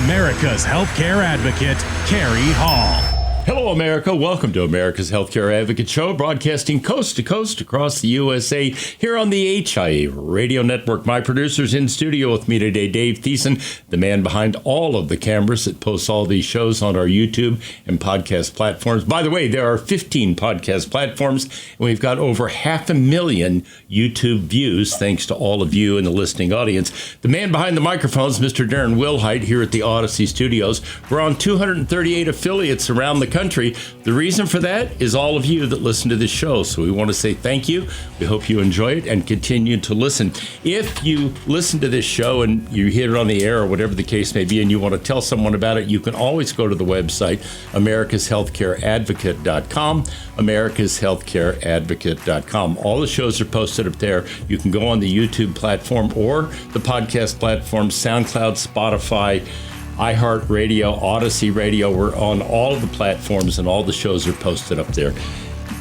America's healthcare advocate, Carrie Hall. Hello, America. Welcome to America's Healthcare Advocate Show, broadcasting coast to coast across the USA here on the HIA Radio Network. My producer's in studio with me today, Dave Thiessen, the man behind all of the cameras that posts all these shows on our YouTube and podcast platforms. By the way, there are 15 podcast platforms, and we've got over 500,000 YouTube views, thanks to all of you in the listening audience. The man behind the microphones, Mr. Darren Wilhite, here at the Odyssey Studios. We're on 238 affiliates around the country. The reason for that is all of you that listen to this show. So we want to say thank you. We hope you enjoy it and continue to listen. If you listen to this show and you hear it on the air or whatever the case may be, and you want to tell someone about it, you can always go to the website, americashealthcareadvocate.com, americashealthcareadvocate.com. All the shows are posted up there. You can go on the YouTube platform or the podcast platform, SoundCloud, Spotify, iHeartRadio, Odyssey Radio. We're on all of the platforms, and all the shows are posted up there.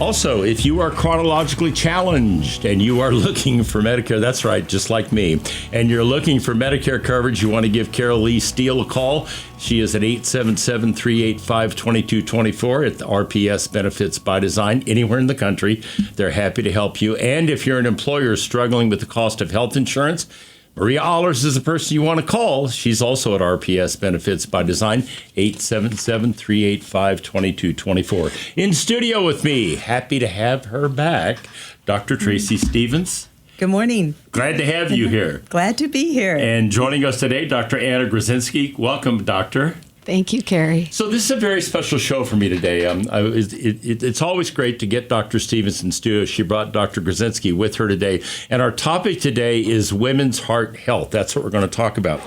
Also, if you are chronologically challenged and you are looking for Medicare, that's right, just like me, and you're looking for Medicare coverage, you want to give Carol Lee Steele a call. She is at 877-385-2224 at the RPS Benefits by Design, anywhere in the country. They're happy to help you. And if you're an employer struggling with the cost of health insurance, Maria Allers is the person you want to call. She's also at RPS Benefits by Design, 877-385-2224. In studio with me, happy to have her back, Dr. Tracy Stevens. Good morning. Glad to have you here. Glad to be here. And joining us today, Dr. Anna Grodzinski. Welcome, Doctor. Thank you, Carrie. So this is a very special show for me today. It's always great to get Dr. Stevens in studio. She brought Dr. Grodzinski with her today. And our topic today is women's heart health. That's what we're going to talk about.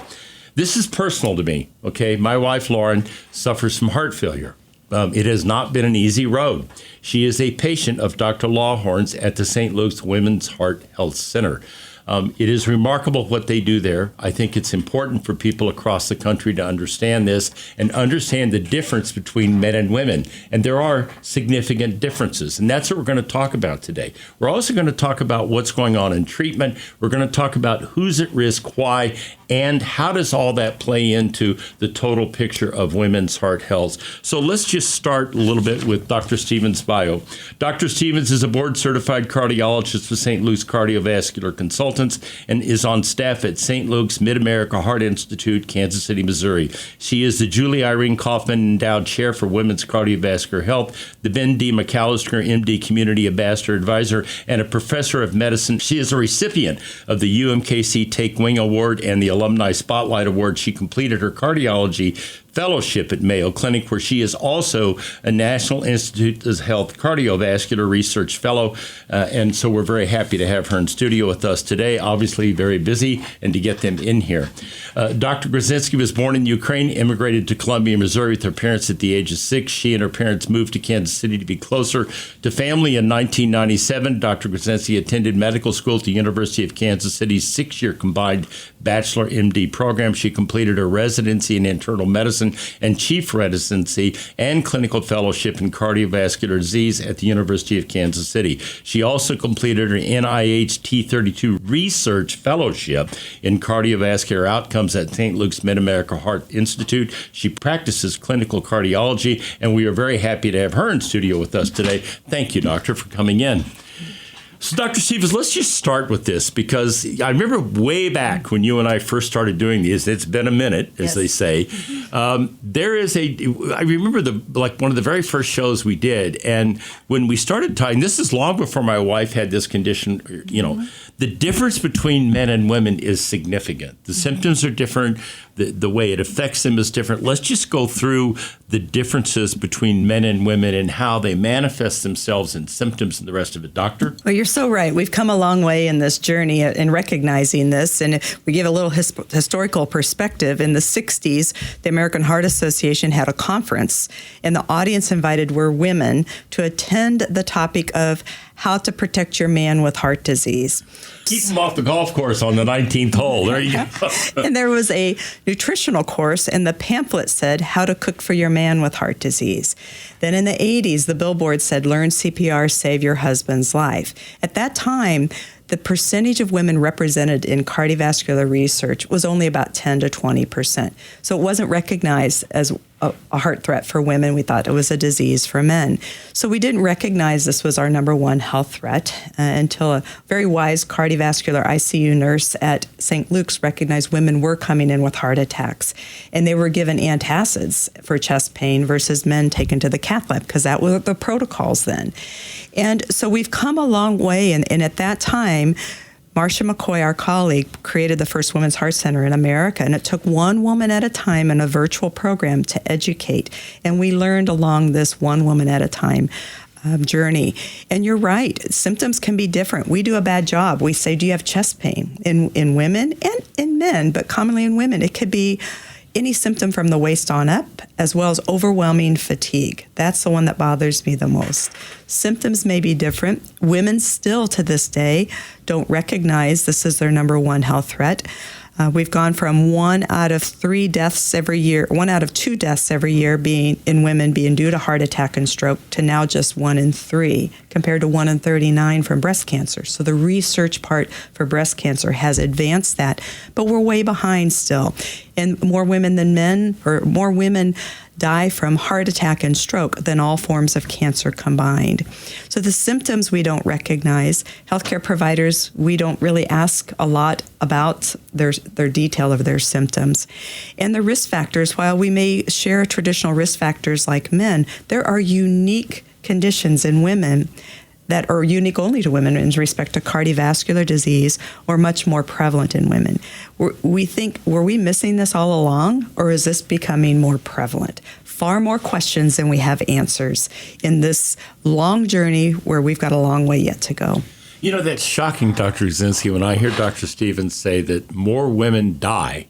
This is personal to me, okay? My wife, Lauren, suffers from heart failure. It has not been an easy road. She is a patient of Dr. Lawhorn's at the St. Luke's Women's Heart Health Center. It is remarkable what they do there. I think it's important for people across the country to understand this and understand the difference between men and women. And there are significant differences. And that's what we're going to talk about today. We're also going to talk about what's going on in treatment. We're going to talk about who's at risk, why, and how does all that play into the total picture of women's heart health. So let's just start a little bit with Dr. Stevens' bio. Dr. Stevens is a board-certified cardiologist with St. Luke's Cardiovascular Consultants and is on staff at St. Luke's Mid-America Heart Institute, Kansas City, Missouri. She is the Julie Irene Kaufman Endowed Chair for Women's Cardiovascular Health, the Ben D. McAllister MD Community Ambassador Advisor, and a professor of medicine. She is a recipient of the UMKC Take Wing Award and the Alumni Spotlight Award. She completed her cardiology fellowship at Mayo Clinic, where she is also a National Institute of Health Cardiovascular Research Fellow. And so we're very happy to have her in studio with us today, obviously very busy, and to get them in here. Dr. Grodzinski was born in Ukraine, immigrated to Columbia, Missouri with her parents at the age of 6. She and her parents moved to Kansas City to be closer to family in 1997. Dr. Grodzinski attended medical school at the University of Kansas City's 6-year combined Bachelor MD program. She completed her residency in internal medicine and chief residency and clinical fellowship in cardiovascular disease at the University of Kansas City. She also completed her NIH T32 research fellowship in cardiovascular outcomes at St. Luke's Mid-America Heart Institute. She practices clinical cardiology, and we are very happy to have her in studio with us today. Thank you, Doctor, for coming in. So, Dr. Stevens, let's just start with this, because I remember way back when you and I first started doing these, it's been a minute, as they say. I remember one of the very first shows we did, and when we started talking, this is long before my wife had this condition, the difference between men and women is significant. The symptoms are different. The way it affects them is different. Let's just go through the differences between men and women and how they manifest themselves in symptoms and the rest of it. Doctor? Well, you're so right. We've come a long way in this journey in recognizing this. And we give a little historical perspective. In the 60s, the American Heart Association had a conference, and the audience invited were women to attend the topic of how to protect your man with heart disease. Keep him off the golf course on the 19th hole. There you go. And there was a nutritional course, and the pamphlet said how to cook for your man with heart disease. Then in the 80s, the billboard said, learn CPR, save your husband's life. At that time, the percentage of women represented in cardiovascular research was only about 10 to 20%. So it wasn't recognized as a heart threat for women. We thought it was a disease for men. So we didn't recognize this was our number one health threat until a very wise cardiovascular ICU nurse at St. Luke's recognized women were coming in with heart attacks. And they were given antacids for chest pain versus men taken to the cath lab, because that was the protocols then. And so we've come a long way. And at that time, Marcia McCoy, our colleague, created the first Women's Heart Center in America, and it took one woman at a time in a virtual program to educate. And we learned along this one woman at a time journey. And you're right, symptoms can be different. We do a bad job. We say, do you have chest pain? In women and in men, but commonly in women, it could be any symptom from the waist on up, as well as overwhelming fatigue. That's the one that bothers me the most. Symptoms may be different. Women still to this day don't recognize this is their number one health threat. We've gone from 1 out of 2 deaths every year being in women being due to heart attack and stroke to now just 1 in 3, compared to 1 in 39 from breast cancer. So the research part for breast cancer has advanced that, but we're way behind still. And more women than men, or more women die from heart attack and stroke than all forms of cancer combined. So the symptoms we don't recognize. Healthcare providers, we don't really ask a lot about their detail of their symptoms. And the risk factors, while we may share traditional risk factors like men, there are unique conditions in women that are unique only to women in respect to cardiovascular disease, or much more prevalent in women. We think, were we missing this all along, or is this becoming more prevalent? Far more questions than we have answers in this long journey where we've got a long way yet to go. You know, that's shocking, Dr. Grodzinski, when I hear Dr. Stevens say that more women die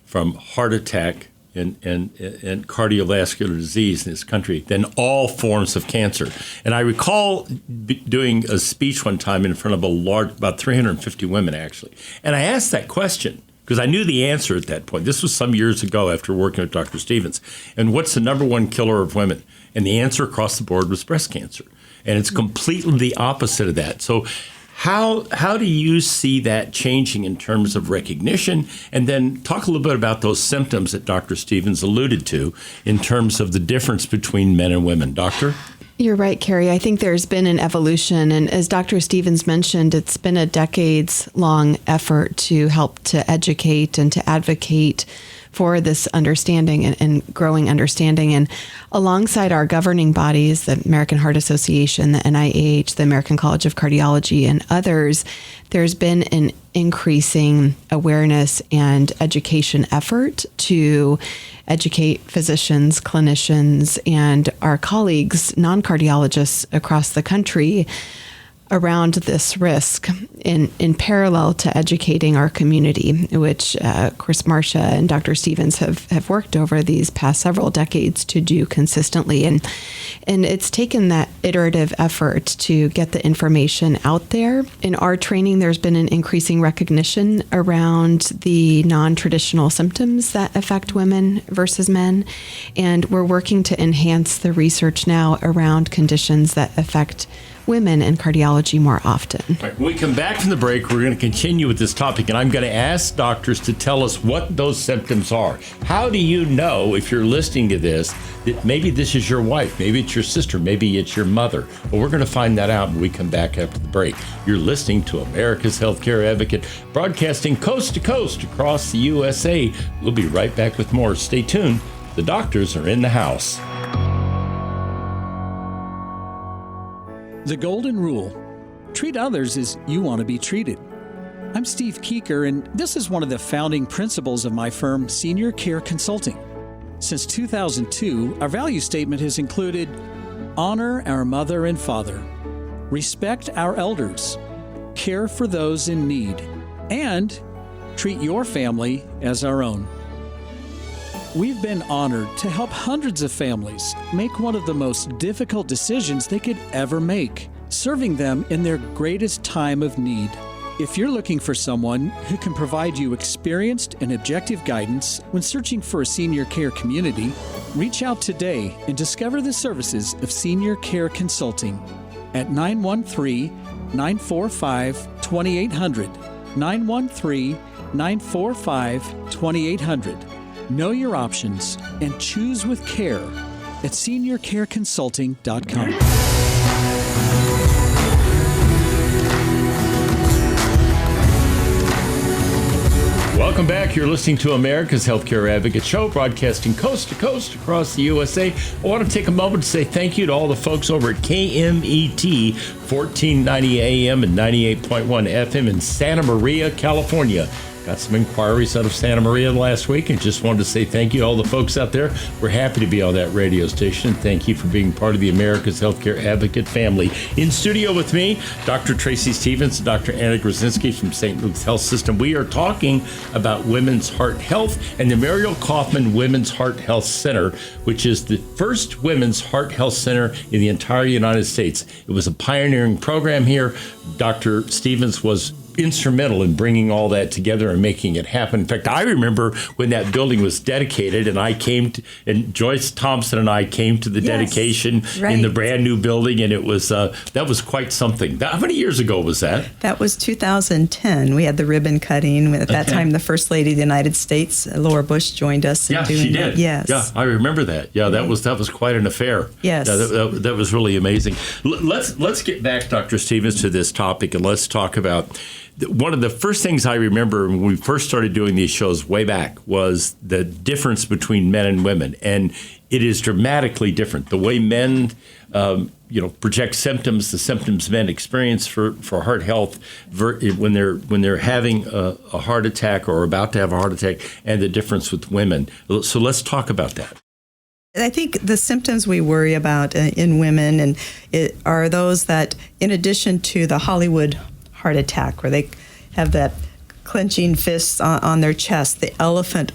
from heart attack and cardiovascular disease in this country than all forms of cancer. And I recall doing a speech one time in front of about 350 women, actually. And I asked that question because I knew the answer at that point. This was some years ago after working with Dr. Stevens. And what's the number one killer of women? And the answer across the board was breast cancer. And it's completely the opposite of that. So how do you see that changing in terms of recognition? And then talk a little bit about those symptoms that Dr. Stevens alluded to in terms of the difference between men and women. Doctor? You're right, Carrie. I think there's been an evolution. And as Dr. Stevens mentioned, it's been a decades-long effort to help to educate and to advocate for this understanding and growing understanding. And alongside our governing bodies, the American Heart Association, the NIH, the American College of Cardiology, and others, there's been an increasing awareness and education effort to educate physicians, clinicians, and our colleagues, non-cardiologists across the country around this risk in parallel to educating our community, which, of course, Marcia and Dr. Stevens have worked over these past several decades to do consistently. And it's taken that iterative effort to get the information out there. In our training, there's been an increasing recognition around the non-traditional symptoms that affect women versus men. And we're working to enhance the research now around conditions that affect women in cardiology more often. Right, when we come back from the break, we're going to continue with this topic, and I'm going to ask doctors to tell us what those symptoms are. How do you know, if you're listening to this, that maybe this is your wife, maybe it's your sister, maybe it's your mother? Well, we're going to find that out when we come back after the break. You're listening to America's Healthcare Advocate, broadcasting coast to coast across the USA. We'll be right back with more. Stay tuned. The doctors are in the house. The Golden Rule. Treat others as you want to be treated. I'm Steve Keeker, and this is one of the founding principles of my firm, Senior Care Consulting. Since 2002, our value statement has included honor our mother and father, respect our elders, care for those in need, and treat your family as our own. We've been honored to help hundreds of families make one of the most difficult decisions they could ever make, serving them in their greatest time of need. If you're looking for someone who can provide you experienced and objective guidance when searching for a senior care community, reach out today and discover the services of Senior Care Consulting at 913 913-945-2800. 913-945-2800. Know your options and choose with care at seniorcareconsulting.com. Welcome back. You're listening to America's Healthcare Advocate Show, broadcasting coast to coast across the USA. I want to take a moment to say thank you to all the folks over at KMET 1490 AM and 98.1 FM in Santa Maria, California. Got some inquiries out of Santa Maria last week and just wanted to say thank you to all the folks out there. We're happy to be on that radio station. Thank you for being part of the America's Healthcare Advocate family. In studio with me, Dr. Tracy Stevens and Dr. Grodzinski from St. Luke's Health System. We are talking about women's heart health and the Muriel Kaufman Women's Heart Health Center, which is the first women's heart health center in the entire United States. It was a pioneering program here. Dr. Stevens was instrumental in bringing all that together and making it happen. In fact, I remember when that building was dedicated, and and Joyce Thompson and I came to the dedication in the brand new building, and it was that was quite something. How many years ago was that? That was 2010. We had the ribbon cutting. At that time, the First Lady of the United States, Laura Bush, joined us. Yeah, she did. That. Yes. Yeah, I remember that. Yeah, that was quite an affair. Yes. Yeah, that was really amazing. Let's get back, Dr. Stevens, to this topic, and let's talk about one of the first things I remember when we first started doing these shows way back was the difference between men and women. And it is dramatically different. The way men, project symptoms, the symptoms men experience for heart health when they're having a heart attack or about to have a heart attack, and the difference with women. So let's talk about that. I think the symptoms we worry about in women are those that, in addition to the Hollywood heart attack, where they have that clenching fists on their chest, the elephant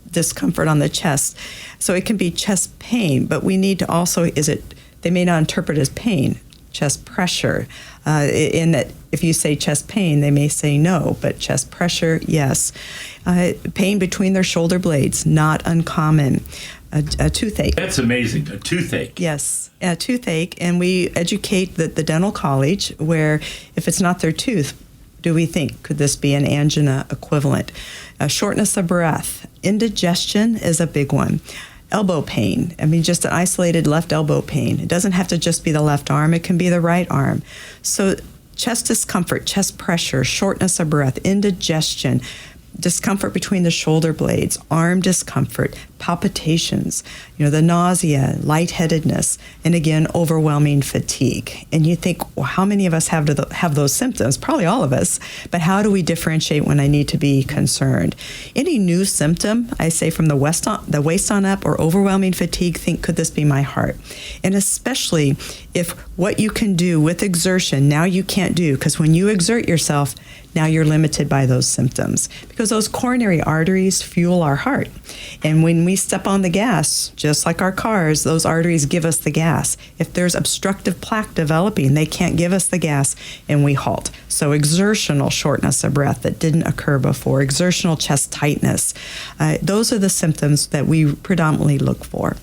discomfort on the chest. So it can be chest pain, but we need to also, they may not interpret as pain, chest pressure. In that if you say chest pain, they may say no, but chest pressure, yes. Pain between their shoulder blades, not uncommon. A toothache. That's amazing. A toothache. Yes, a toothache. And we educate the dental college where if it's not their tooth, do we think, could this be an angina equivalent? Shortness of breath. Indigestion is a big one. Elbow pain. Just an isolated left elbow pain. It doesn't have to just be the left arm. It can be the right arm. So chest discomfort, chest pressure, shortness of breath, indigestion, discomfort between the shoulder blades, arm discomfort, palpitations, the nausea, lightheadedness, and again, overwhelming fatigue. And you think, well, how many of us have those symptoms? Probably all of us. But how do we differentiate when I need to be concerned? Any new symptom, I say from the waist on up, or overwhelming fatigue, think, could this be my heart? And especially if what you can do with exertion, now you can't do, because when you exert yourself, now you're limited by those symptoms, because those coronary arteries fuel our heart. And when we step on the gas, just like our cars, those arteries give us the gas. If there's obstructive plaque developing, they can't give us the gas, and we halt. So exertional shortness of breath that didn't occur before, exertional chest tightness, those are the symptoms that we predominantly look for.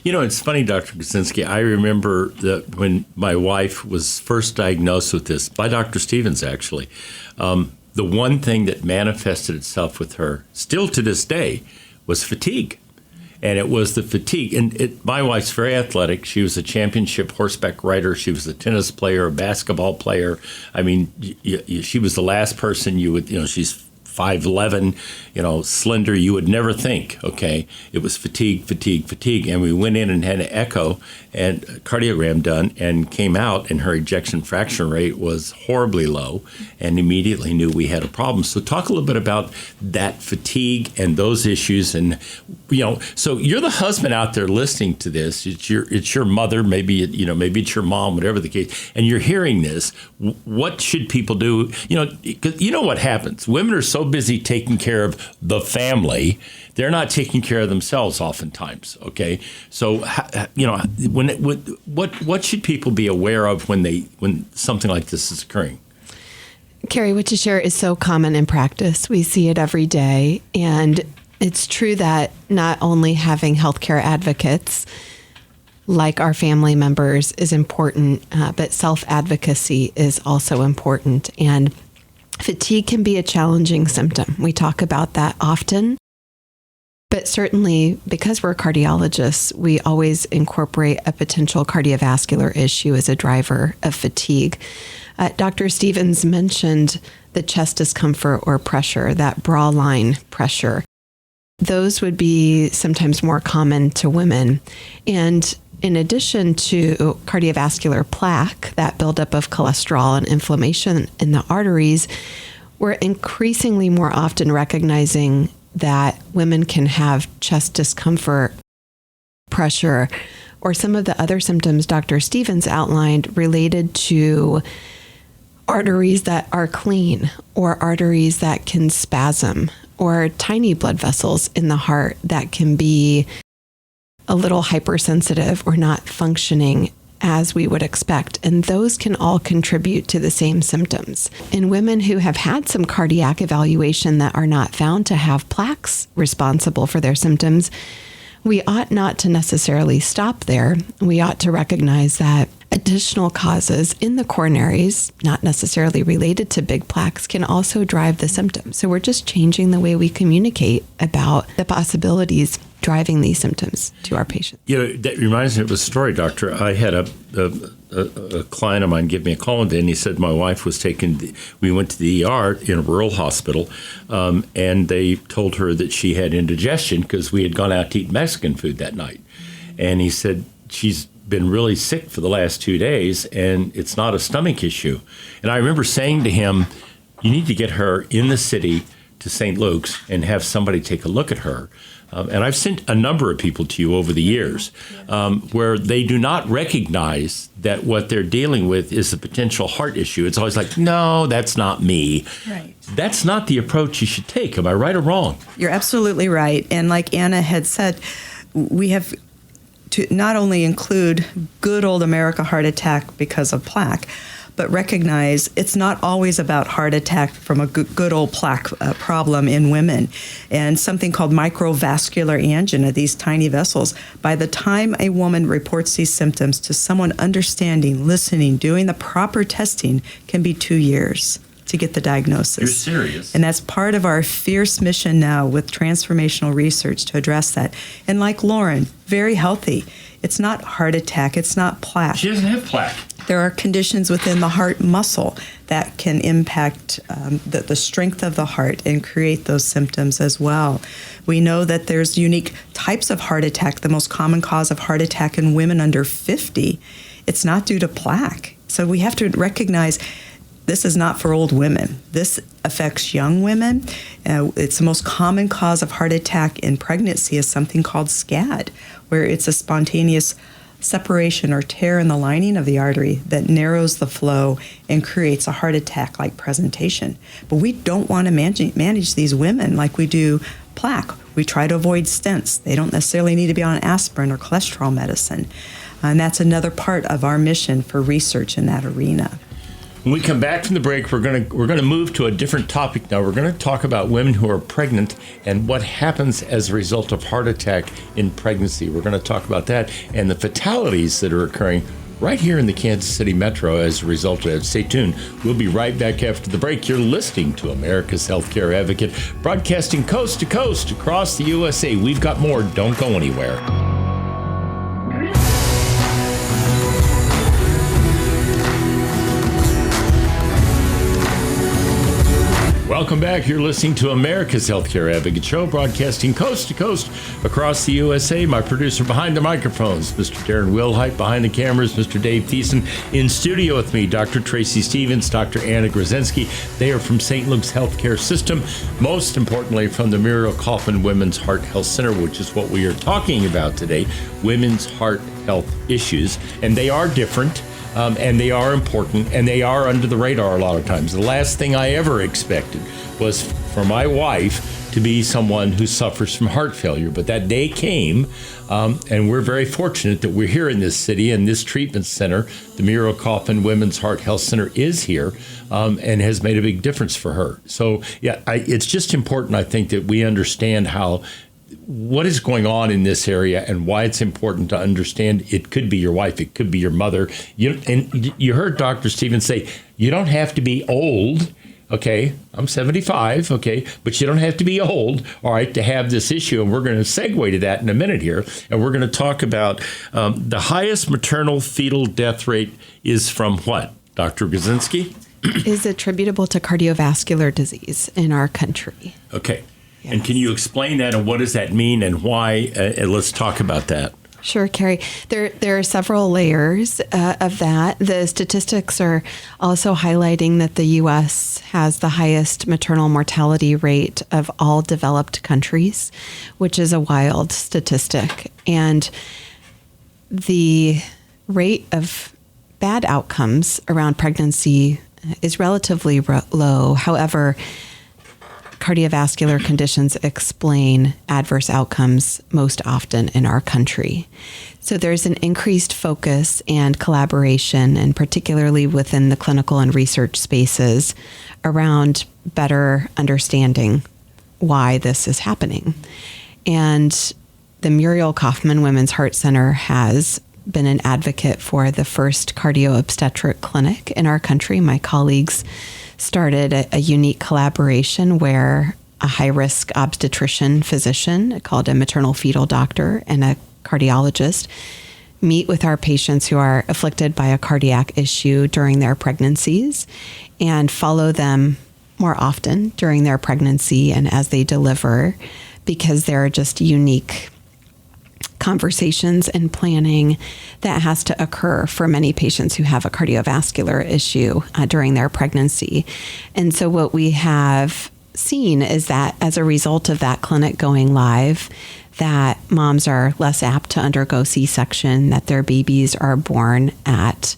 It's funny, Dr. Grodzinski, I remember that when my wife was first diagnosed with this, by Dr. Stevens actually, the one thing that manifested itself with her, still to this day, was fatigue. And it was the fatigue. And my wife's very athletic. She was a championship horseback rider. She was a tennis player, a basketball player. She was the last person you would, she's 5'11", slender. You would never think, okay, it was fatigue. And we went in and had an echo and a cardiogram done and came out, and her ejection fraction rate was horribly low, and immediately knew we had a problem. So talk a little bit about that fatigue and those issues. And, so you're the husband out there listening to this. It's your mother, maybe it's your mom, whatever the case, and you're hearing this. What should people do? Because you know what happens. Women are so busy taking care of the family, they're not taking care of themselves oftentimes. Okay, so what should people be aware of when something like this is occurring? Carrie, what you share is so common in practice. We see it every day, and it's true that not only having healthcare advocates like our family members, is important, but self-advocacy is also important. And fatigue can be a challenging symptom. We talk about that often. But certainly, because we're cardiologists, we always incorporate a potential cardiovascular issue as a driver of fatigue. Dr. Stevens mentioned the chest discomfort or pressure, that bra line pressure. Those would be sometimes more common to women. And in addition to cardiovascular plaque, that buildup of cholesterol and inflammation in the arteries, we're increasingly more often recognizing that women can have chest discomfort, pressure, or some of the other symptoms Dr. Stevens outlined related to arteries that are clean, or arteries that can spasm, or tiny blood vessels in the heart that can be a little hypersensitive or not functioning as we would expect. And those can all contribute to the same symptoms. In women who have had some cardiac evaluation that are not found to have plaques responsible for their symptoms, we ought not to necessarily stop there. We ought to recognize that additional causes in the coronaries, not necessarily related to big plaques, can also drive the symptoms. So we're just changing the way we communicate about the possibilities driving these symptoms to our patients. That reminds me of a story, Doctor. I had a client of mine give me a call one day, and he said my wife was we went to the ER in a rural hospital, and they told her that she had indigestion because we had gone out to eat Mexican food that night. And he said, she's been really sick for the last 2 days, and it's not a stomach issue. And I remember saying to him, you need to get her in the city to St. Luke's and have somebody take a look at her. And I've sent a number of people to you over the years where they do not recognize that what they're dealing with is a potential heart issue. It's always like, no, that's not me. Right. That's not the approach you should take. Am I right or wrong? You're absolutely right. And like Anna had said, we have to not only include good old America heart attack because of plaque, but recognize it's not always about heart attack from a good old plaque problem in women. And something called microvascular angina, these tiny vessels. By the time a woman reports these symptoms to someone understanding, listening, doing the proper testing, can be 2 years to get the diagnosis. You're serious. And that's part of our fierce mission now with transformational research to address that. And like Lauren, very healthy. It's not heart attack. It's not plaque. She doesn't have plaque. There are conditions within the heart muscle that can impact the strength of the heart and create those symptoms as well. We know that there's unique types of heart attack. The most common cause of heart attack in women under 50, it's not due to plaque. So we have to recognize this is not for old women. This affects young women. It's the most common cause of heart attack in pregnancy is something called SCAD, where it's a spontaneous separation or tear in the lining of the artery that narrows the flow and creates a heart attack-like presentation. But we don't want to manage these women like we do plaque. We try to avoid stents. They don't necessarily need to be on aspirin or cholesterol medicine. And that's another part of our mission for research in that arena. When we come back from the break, we're going to move to a different topic now. We're going to talk about women who are pregnant and what happens as a result of heart attack in pregnancy. We're going to talk about that and the fatalities that are occurring right here in the Kansas City metro as a result of that. Stay tuned. We'll be right back after the break. You're listening to America's Healthcare Advocate, broadcasting coast to coast across the USA. We've got more. Don't go anywhere. Welcome back. You're listening to America's Healthcare Advocate Show, broadcasting coast to coast across the USA. My producer behind the microphones, Mr. Darren Wilhite. Behind the cameras, Mr. Dave Thiessen. In studio with me, Dr. Tracy Stevens, Dr. Anna Grodzinski. They are from St. Luke's Healthcare System. Most importantly, from the Muriel Kaufman Women's Heart Health Center, which is what we are talking about today, women's heart health issues. And they are different. And they are important, and they are under the radar a lot of times. The last thing I ever expected was for my wife to be someone who suffers from heart failure. But that day came, and we're very fortunate that we're here in this city, and this treatment center, the Muriel Kaufman Women's Heart Health Center, is here and has made a big difference for her. So, yeah, it's just important, I think, that we understand how what is going on in this area and why it's important to understand. It could be your wife, it could be your mother. You heard Dr. Stevens say, you don't have to be old. Okay, I'm 75, okay, but you don't have to be old, all right, to have this issue. And we're going to segue to that in a minute here. And we're going to talk about the highest maternal fetal death rate is from what, Dr. Grodzinski? Is attributable to cardiovascular disease in our country. Okay. Yes. And can you explain that and what does that mean and why? Let's talk about that. Sure, Carrie. There are several layers of that. The statistics are also highlighting that the U.S. has the highest maternal mortality rate of all developed countries, which is a wild statistic. And the rate of bad outcomes around pregnancy is relatively low. However, cardiovascular conditions explain adverse outcomes most often in our country. So there's an increased focus and collaboration, and particularly within the clinical and research spaces, around better understanding why this is happening. And the Muriel Kaufman Women's Heart Center has been an advocate for the first cardio-obstetric clinic in our country. My colleagues started a unique collaboration where a high-risk obstetrician physician called a maternal fetal doctor and a cardiologist meet with our patients who are afflicted by a cardiac issue during their pregnancies and follow them more often during their pregnancy and as they deliver, because there are just unique conversations and planning that has to occur for many patients who have a cardiovascular issue during their pregnancy. And so what we have seen is that as a result of that clinic going live, that moms are less apt to undergo C-section, that their babies are born at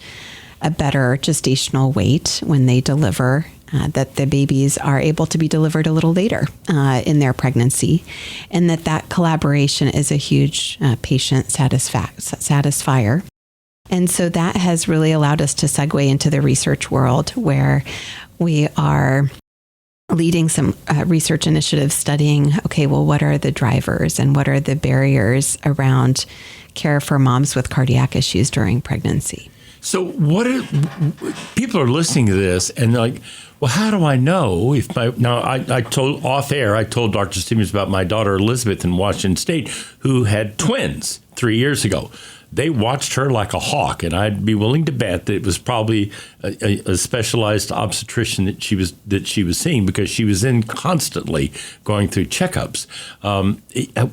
a better gestational weight when they deliver, that the babies are able to be delivered a little later in their pregnancy, and that collaboration is a huge patient satisfier. And so that has really allowed us to segue into the research world, where we are leading some research initiatives studying, okay, well, what are the drivers and what are the barriers around care for moms with cardiac issues during pregnancy? So people are listening to this and they're like, well, how do I know if I told off air, I told Dr. Stevens about my daughter Elizabeth in Washington State, who had twins 3 years ago. They watched her like a hawk, and I'd be willing to bet that it was probably a specialized obstetrician that she was seeing, because she was in constantly going through checkups.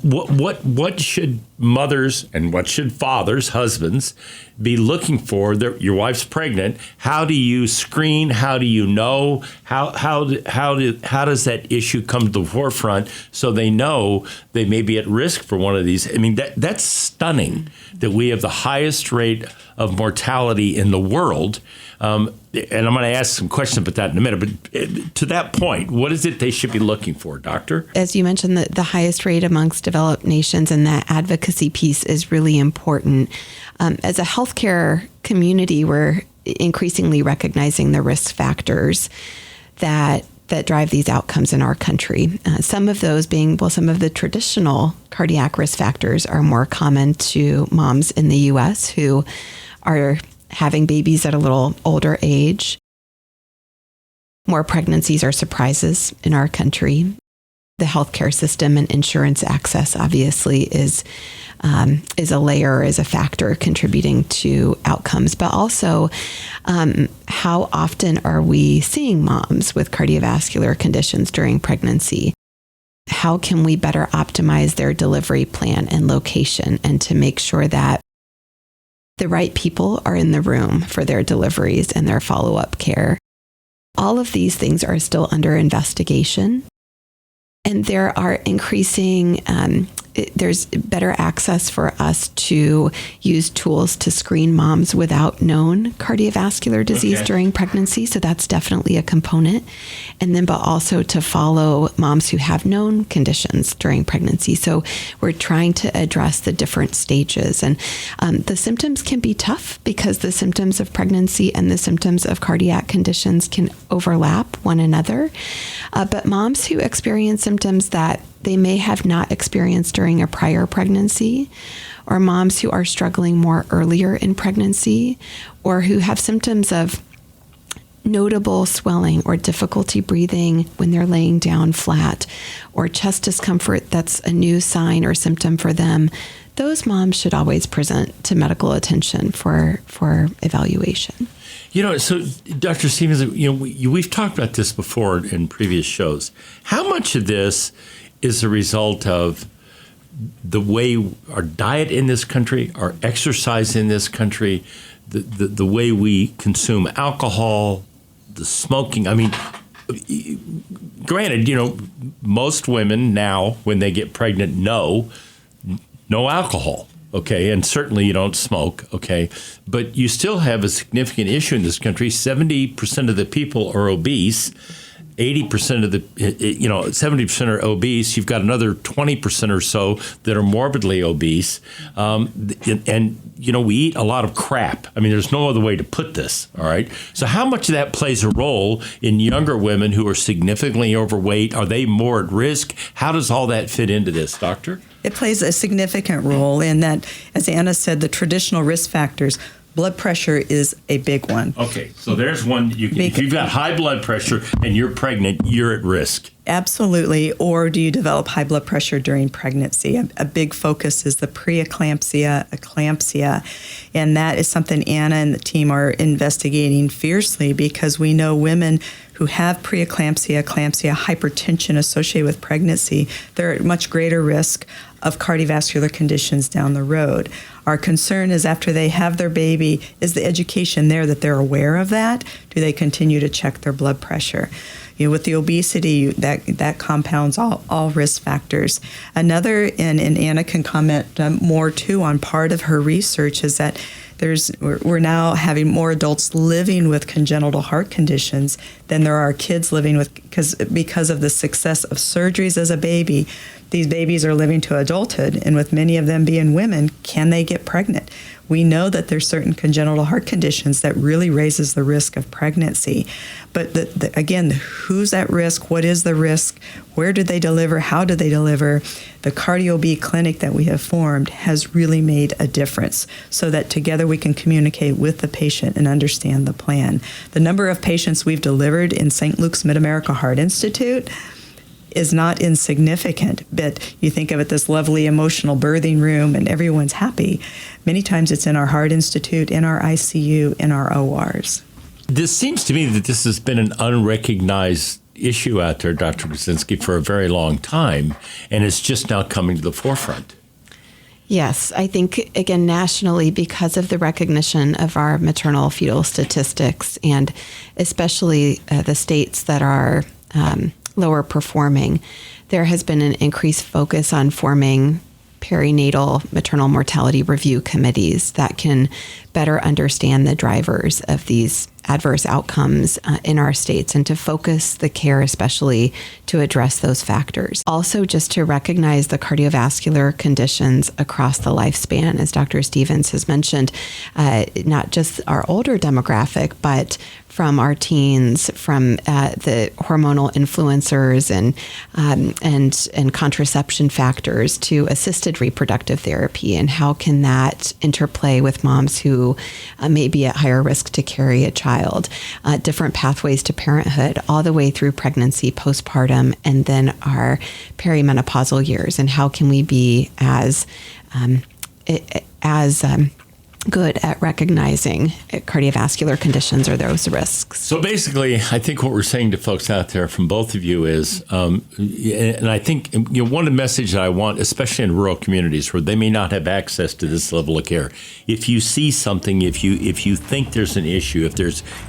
What should mothers and what should fathers, husbands, be looking for? Your wife's pregnant. How do you screen? How do you know? How does that issue come to the forefront so they know they may be at risk for one of these? I mean, that's stunning that we have the highest rate of mortality in the world. And I'm going to ask some questions about that in a minute. But to that point, what is it they should be looking for, Doctor? As you mentioned, the highest rate amongst developed nations, and that advocacy piece is really important. As a healthcare community, we're increasingly recognizing the risk factors that drive these outcomes in our country. Some of those being, some of the traditional cardiac risk factors are more common to moms in the U.S. who are having babies at a little older age. More pregnancies are surprises in our country. The healthcare system and insurance access obviously is a layer, is a factor contributing to outcomes, but also how often are we seeing moms with cardiovascular conditions during pregnancy? How can we better optimize their delivery plan and location, and to make sure that the right people are in the room for their deliveries and their follow-up care? All of these things are still under investigation. And there are increasing, there's better access for us to use tools to screen moms without known cardiovascular disease during pregnancy. So that's definitely a component. And then, but also to follow moms who have known conditions during pregnancy. So we're trying to address the different stages. And the symptoms can be tough, because the symptoms of pregnancy and the symptoms of cardiac conditions can overlap one another. But moms who experience symptoms that they may have not experienced during a prior pregnancy, or moms who are struggling more earlier in pregnancy, or who have symptoms of notable swelling or difficulty breathing when they're laying down flat, or chest discomfort that's a new sign or symptom for them. Those moms should always present to medical attention for evaluation. So Dr. Stevens, we've talked about this before in previous shows. How much of this is a result of the way our diet in this country, our exercise in this country, the way we consume alcohol, the smoking? I mean, granted, most women now, when they get pregnant, no alcohol, okay? And certainly you don't smoke, okay? But you still have a significant issue in this country. 70% of the people are obese. 80% of 70% are obese. You've got another 20% or so that are morbidly obese. We eat a lot of crap. I mean, there's no other way to put this, all right? So how much of that plays a role in younger women who are significantly overweight? Are they more at risk? How does all that fit into this, doctor? It plays a significant role in that, as Anna said, the traditional risk factors. Blood pressure is a big one. Okay, so there's one. If you've got high blood pressure and you're pregnant, you're at risk. Absolutely. Or do you develop high blood pressure during pregnancy? A big focus is the preeclampsia, eclampsia, and that is something Anna and the team are investigating fiercely, because we know women who have preeclampsia, eclampsia, hypertension associated with pregnancy, they're at much greater risk of cardiovascular conditions down the road. Our concern is after they have their baby, is the education there that they're aware of that? Do they continue to check their blood pressure? With the obesity, that compounds all risk factors. Another, and Anna can comment more too on part of her research, is that we're now having more adults living with congenital heart conditions than there are kids living with, because of the success of surgeries as a baby. These babies are living to adulthood, and with many of them being women, can they get pregnant? We know that there's certain congenital heart conditions that really raises the risk of pregnancy. But again, who's at risk? What is the risk? Where did they deliver? How did they deliver? The CardioB clinic that we have formed has really made a difference, so that together we can communicate with the patient and understand the plan. The number of patients we've delivered in St. Luke's Mid-America Heart Institute is not insignificant, but you think of it, this lovely emotional birthing room and everyone's happy. Many times it's in our Heart Institute, in our ICU, in our ORs. This seems to me that this has been an unrecognized issue out there, Dr. Grodzinski, for a very long time, and it's just now coming to the forefront. Yes, I think, again, nationally, because of the recognition of our maternal fetal statistics, and especially the states that are lower performing, there has been an increased focus on forming perinatal maternal mortality review committees that can better understand the drivers of these adverse outcomes in our states, and to focus the care especially to address those factors. Also, just to recognize the cardiovascular conditions across the lifespan, as Dr. Stevens has mentioned, not just our older demographic, but from our teens, from the hormonal influencers and contraception factors to assisted reproductive therapy, and how can that interplay with moms who may be at higher risk to carry a child, different pathways to parenthood, all the way through pregnancy, postpartum, and then our perimenopausal years, and how can we be as good at recognizing cardiovascular conditions or those risks. So basically, I think what we're saying to folks out there from both of you is, and I think one of the messages I want, especially in rural communities where they may not have access to this level of care, if you see something, if you think there's an issue,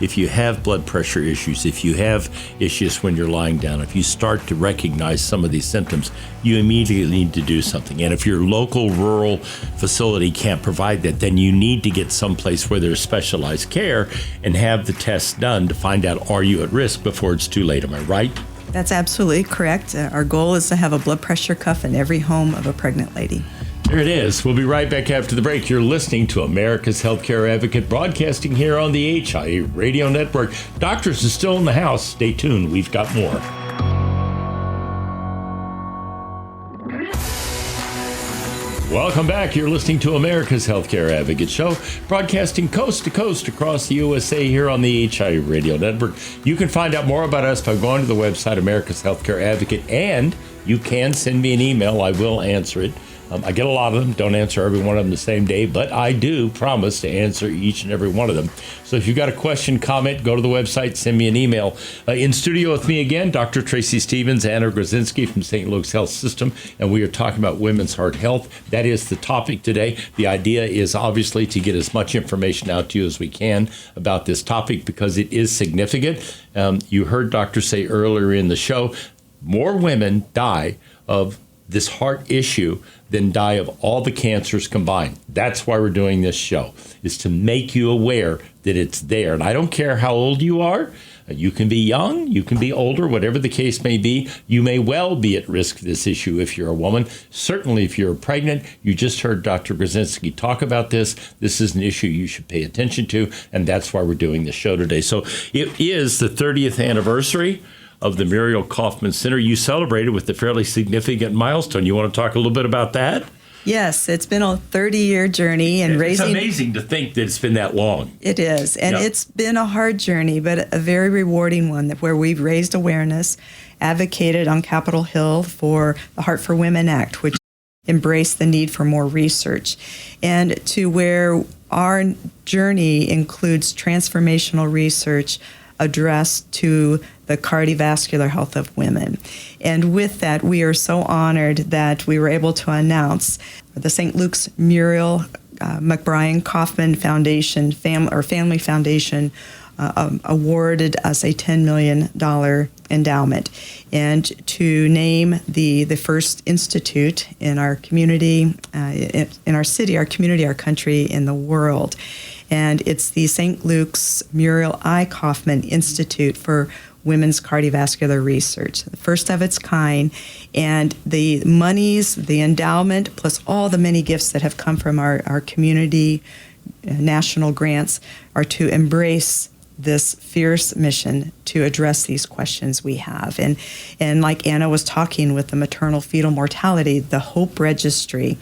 if you have blood pressure issues, if you have issues when you're lying down, if you start to recognize some of these symptoms, you immediately need to do something. And if your local rural facility can't provide that, then you need to get someplace where there's specialized care and have the tests done to find out, are you at risk before it's too late? Am I right? That's absolutely correct. Our goal is to have a blood pressure cuff in every home of a pregnant lady. There it is. We'll be right back after the break. You're listening to America's Healthcare Advocate, broadcasting here on the HIA Radio Network. Doctors are still in the house. Stay tuned. We've got more. Welcome back. You're listening to America's Healthcare Advocate Show, broadcasting coast to coast across the USA here on the HI Radio Network. You can find out more about us by going to the website, America's Healthcare Advocate, and you can send me an email. I will answer it. I get a lot of them. Don't answer every one of them the same day, but I do promise to answer each and every one of them. So if you've got a question, comment, go to the website, send me an email. In studio with me again, Dr. Tracy Stevens and Grodzinski from St. Luke's Health System, and we are talking about women's heart health. That is the topic today. The idea is obviously to get as much information out to you as we can about this topic because it is significant. You heard Doctor say earlier in the show, more women die of this heart issue than die of all the cancers combined. That's why we're doing this show, is to make you aware that it's there. And I don't care how old you are. You can be young, you can be older, whatever the case may be. You may well be at risk for this issue if you're a woman. Certainly if you're pregnant. You just heard Dr. Grodzinski talk about this. This is an issue you should pay attention to, and that's why we're doing this show today. So it is the 30th anniversary of the Muriel Kaufman Center. You celebrated with a fairly significant milestone. You want to talk a little bit about that? Yes, it's been a 30-year journey and raising. It's amazing to think that it's been that long. It is, and Yeah. It's been a hard journey, but a very rewarding one where we've raised awareness, advocated on Capitol Hill for the Heart for Women Act, which embraced the need for more research, and to where our journey includes transformational research addressed to the cardiovascular health of women. And with that, we are so honored that we were able to announce the St. Luke's Muriel McBrien Kaufman Foundation, Family Foundation, awarded us a $10 million endowment, and to name the first institute in our community, in our city, our community, our country, in the world. And it's the St. Luke's Muriel I. Kaufman Institute for Women's Cardiovascular Research, the first of its kind. And the monies, the endowment, plus all the many gifts that have come from our community, national grants, are to embrace this fierce mission to address these questions we have. And like Anna was talking with the maternal fetal mortality, the HOPE registry,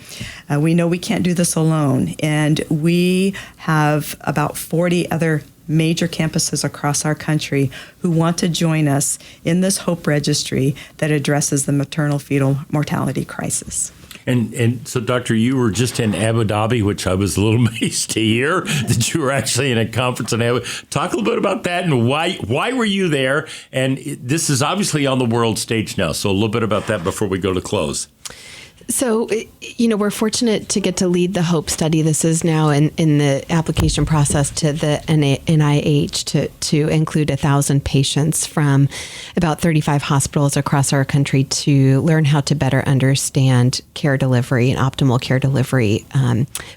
we know we can't do this alone. And we have about 40 other major campuses across our country who want to join us in this HOPE registry that addresses the maternal fetal mortality crisis. And so, Doctor, you were just in Abu Dhabi, which I was a little amazed to hear that you were actually in a conference in Abu Dhabi. Talk a little bit about that and why were you there? And this is obviously on the world stage now. So a little bit about that before we go to close. So, we're fortunate to get to lead the HOPE study. This is now in the application process to the NIH to include 1,000 patients from about 35 hospitals across our country to learn how to better understand care delivery and optimal care delivery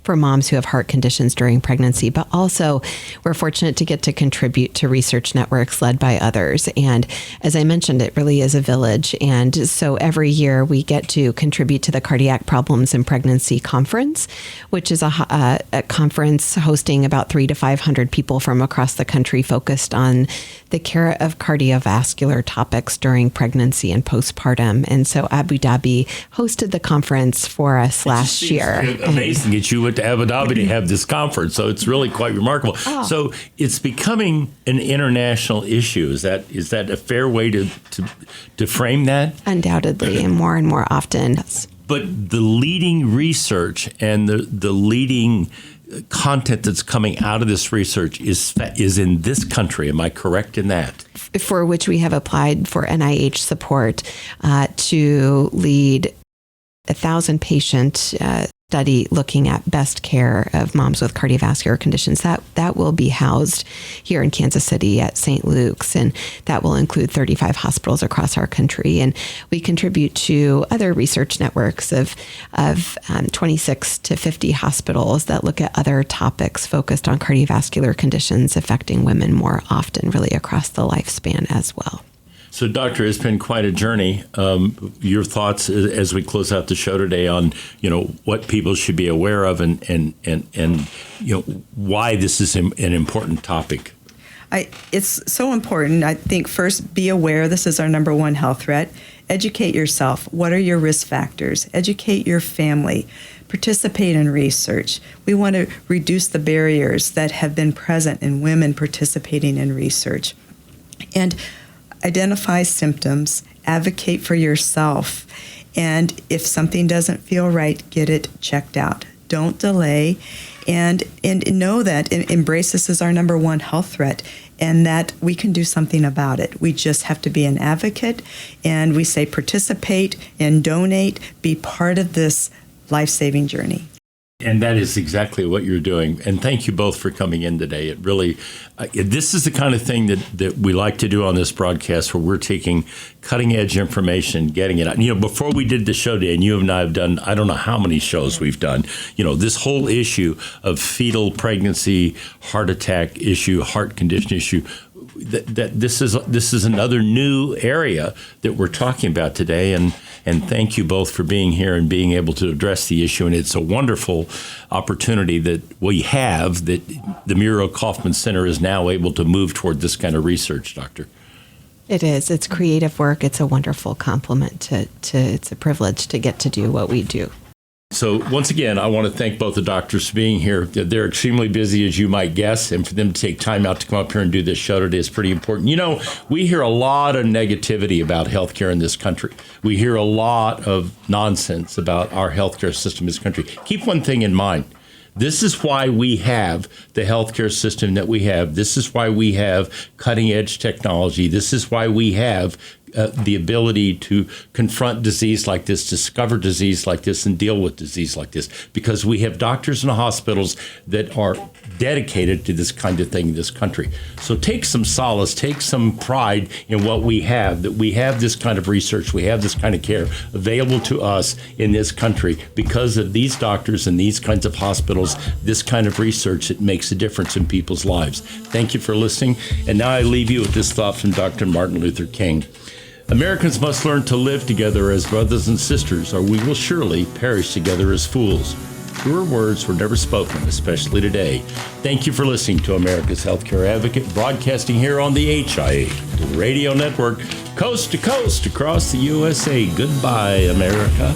for moms who have heart conditions during pregnancy. But also, we're fortunate to get to contribute to research networks led by others. And as I mentioned, it really is a village. And so every year we get to contribute to the Cardiac Problems in Pregnancy Conference, which is a conference hosting about 300 to 500 people from across the country focused on the care of cardiovascular topics during pregnancy and postpartum. And so Abu Dhabi hosted the conference for us last year. Amazing that you went to Abu Dhabi to have this conference. So it's really quite remarkable. Oh. So it's becoming an international issue. Is that a fair way to frame that? Undoubtedly, and more often. But the leading research and the leading content that's coming out of this research is in this country. Am I correct in that? For which we have applied for NIH support to lead 1,000 patient study looking at best care of moms with cardiovascular conditions. That will be housed here in Kansas City at St. Luke's, and that will include 35 hospitals across our country. And we contribute to other research networks of 26 to 50 hospitals that look at other topics focused on cardiovascular conditions affecting women more often, really across the lifespan as well. So, Doctor, it's been quite a journey. Your thoughts as we close out the show today on, what people should be aware of and why this is an important topic. It's so important. I think first, be aware this is our number one health threat. educate yourself. What are your risk factors? Educate your family. Participate in research. We want to reduce the barriers that have been present in women participating in research. And identify symptoms, advocate for yourself, and if something doesn't feel right, get it checked out. Don't delay, and know that embrace this as our number one health threat, and that we can do something about it. We just have to be an advocate, and we say participate and donate, be part of this life-saving journey. And that is exactly what you're doing. And thank you both for coming in today. It really, this is the kind of thing that we like to do on this broadcast, where we're taking cutting edge information, getting it out. Before we did the show today, and you and I have done, I don't know how many shows we've done, this whole issue of fetal pregnancy, heart attack issue, heart condition issue, that this is another new area that we're talking about today, and thank you both for being here and being able to address the issue. And it's a wonderful opportunity that we have, that the Muriel Kaufman Center is now able to move toward this kind of research, Doctor. It is. It's creative work. It's a wonderful compliment to it's a privilege to get to do what we do. So once again, I want to thank both the doctors for being here. They're extremely busy, as you might guess, and for them to take time out to come up here and do this show today is pretty important. We hear a lot of negativity about healthcare in this country. We hear a lot of nonsense about our healthcare system in this country. Keep one thing in mind. This is why we have the healthcare system that we have. This is why we have cutting edge technology. This is why we have the ability to confront disease like this, discover disease like this, and deal with disease like this, because we have doctors and hospitals that are dedicated to this kind of thing in this country. So take some solace, take some pride in what we have, that we have this kind of research, we have this kind of care available to us in this country because of these doctors and these kinds of hospitals, this kind of research that makes a difference in people's lives. Thank you for listening. And now I leave you with this thought from Dr. Martin Luther King. Americans must learn to live together as brothers and sisters, or we will surely perish together as fools. Truer words were never spoken, especially today. Thank you for listening to America's Healthcare Advocate, broadcasting here on the HIA Radio Network, coast to coast across the USA. Goodbye, America.